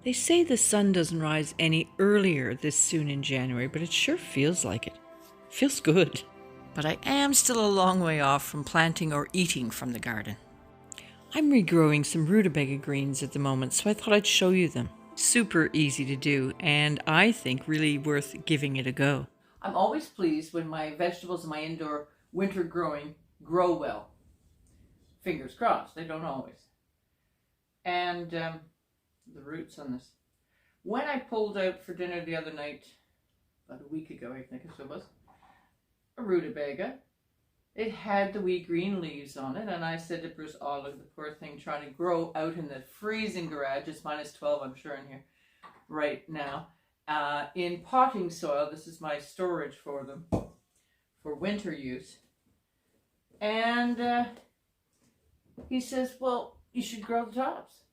They say the sun doesn't rise any earlier this soon in January, but it sure feels like it. Feels good. But I am still a long way off from planting or eating from the garden. I'm regrowing some rutabaga greens at the moment, so I thought I'd show you them. Super easy to do, and I think really worth giving it a go. I'm always pleased when my vegetables in my indoor winter growing grow well. Fingers crossed, they don't always. And the roots on this. When I pulled out for dinner the other night, about a week ago I think it was, a rutabaga, it had the wee green leaves on it, and I said to Bruce, oh look, the poor thing trying to grow out in the freezing garage. It's -12 I'm sure in here right now, in potting soil. This is my storage for them for winter use. And he says, well, you should grow the tops.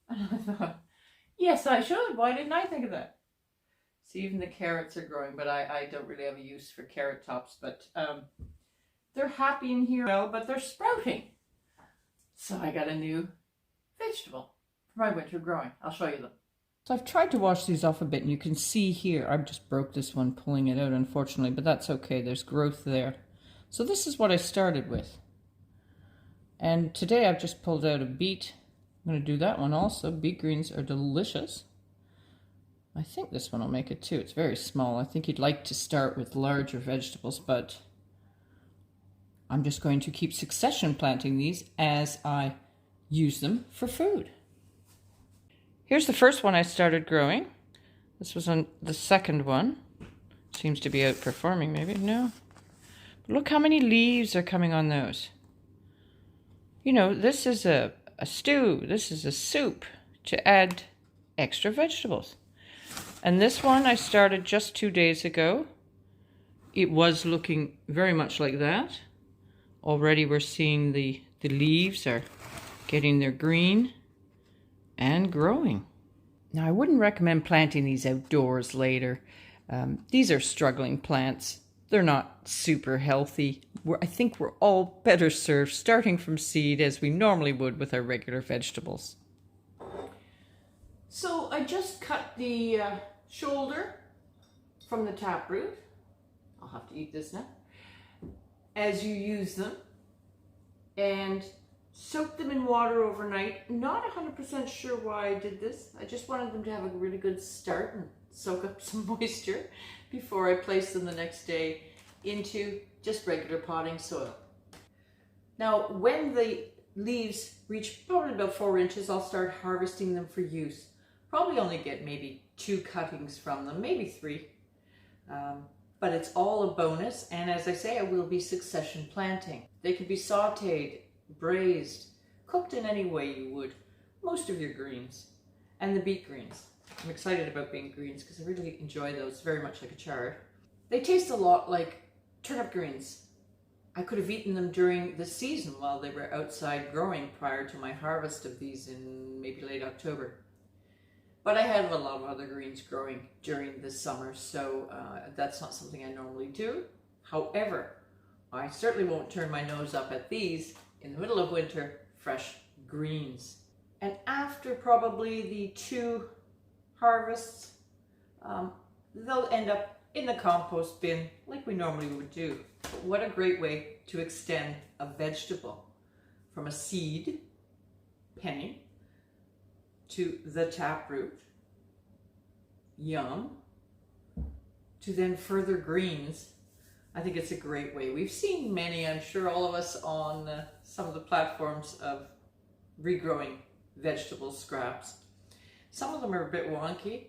And I thought, yes, I should. Why didn't I think of that? See, even the carrots are growing, but I don't really have a use for carrot tops. But they're happy in here, well, but they're sprouting. So I got a new vegetable for my winter growing. I'll show you them. So I've tried to wash these off a bit, and you can see here, I just broke this one pulling it out, unfortunately, but that's okay. There's growth there. So this is what I started with. And today I've just pulled out a beet. I'm going to do that one also. Beet greens are delicious. I think this one will make it too. It's very small. I think you'd like to start with larger vegetables, but I'm just going to keep succession planting these as I use them for food. Here's the first one I started growing. This was on the second one. Seems to be outperforming, maybe. No. But look how many leaves are coming on those. You know, this is a stew. This is a soup to add extra vegetables. And this one I started just 2 days ago. It was looking very much like that. Already we're seeing the leaves are getting their green and growing. Now I wouldn't recommend planting these outdoors later. These are struggling plants. They're not super healthy. I think we're all better served starting from seed as we normally would with our regular vegetables. So I just cut the shoulder from the taproot. I'll have to eat this now. As you use them, and soak them in water overnight. Not 100% sure why I did this. I just wanted them to have a really good start and soak up some moisture before I place them the next day into just regular potting soil. Now, when the leaves reach probably about 4 inches, I'll start harvesting them for use. Probably only get maybe 2 cuttings from them, maybe 3. But it's all a bonus, and as I say, I will be succession planting. They can be sauteed, braised, cooked in any way you would most of your greens, and the beet greens. I'm excited about beet greens because I really enjoy those, very much like a chard. They taste a lot like turnip greens. I could have eaten them during the season while they were outside growing prior to my harvest of these in maybe late October. But I have a lot of other greens growing during the summer, so that's not something I normally do. However, I certainly won't turn my nose up at these in the middle of winter, fresh greens. And after probably the 2 harvests, they'll end up in the compost bin like we normally would do. But what a great way to extend a vegetable from a seed, penny, to the taproot, yum, to then further greens. I think it's a great way. We've seen many, I'm sure all of us, on some of the platforms of regrowing vegetable scraps. Some of them are a bit wonky,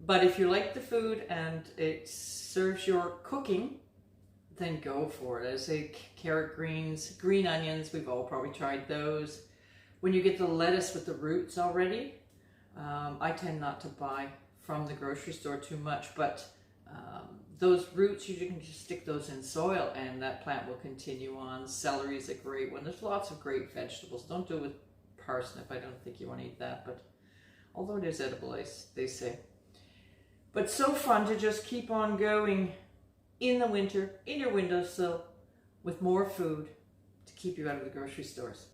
but if you like the food and it serves your cooking, then go for it. I say carrot greens, green onions, we've all probably tried those. When you get the lettuce with the roots already, I tend not to buy from the grocery store too much, but those roots, you can just stick those in soil and that plant will continue on. Celery is a great one. There's lots of great vegetables. Don't do it with parsnip. I don't think you want to eat that, but although it is edible, they say. But so fun to just keep on going in the winter, in your windowsill, with more food to keep you out of the grocery stores.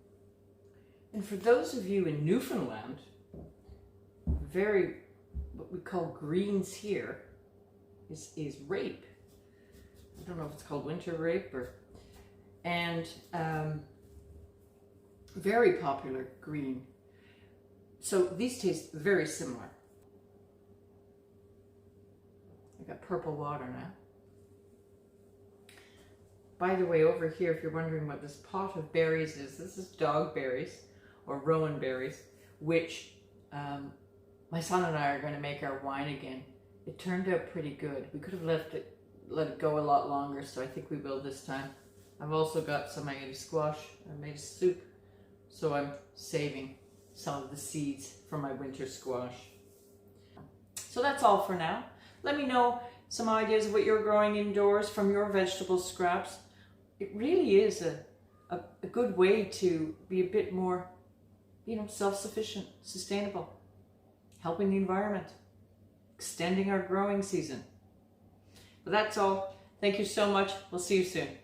And for those of you in Newfoundland, very, what we call greens here, is rape. I don't know if it's called winter rape and very popular green. So these taste very similar. I got purple water now. By the way, over here, if you're wondering what this pot of berries is, this is dog berries or rowan berries, which my son and I are going to make our wine again. It turned out pretty good. We could have let it go a lot longer, so I think we will this time. I've also got some Agave squash. I made a soup, so I'm saving some of the seeds from my winter squash. So that's all for now. Let me know some ideas of what you're growing indoors from your vegetable scraps. It really is a good way to be a bit more, self-sufficient, sustainable, helping the environment, extending our growing season. But that's all. Thank you so much. We'll see you soon.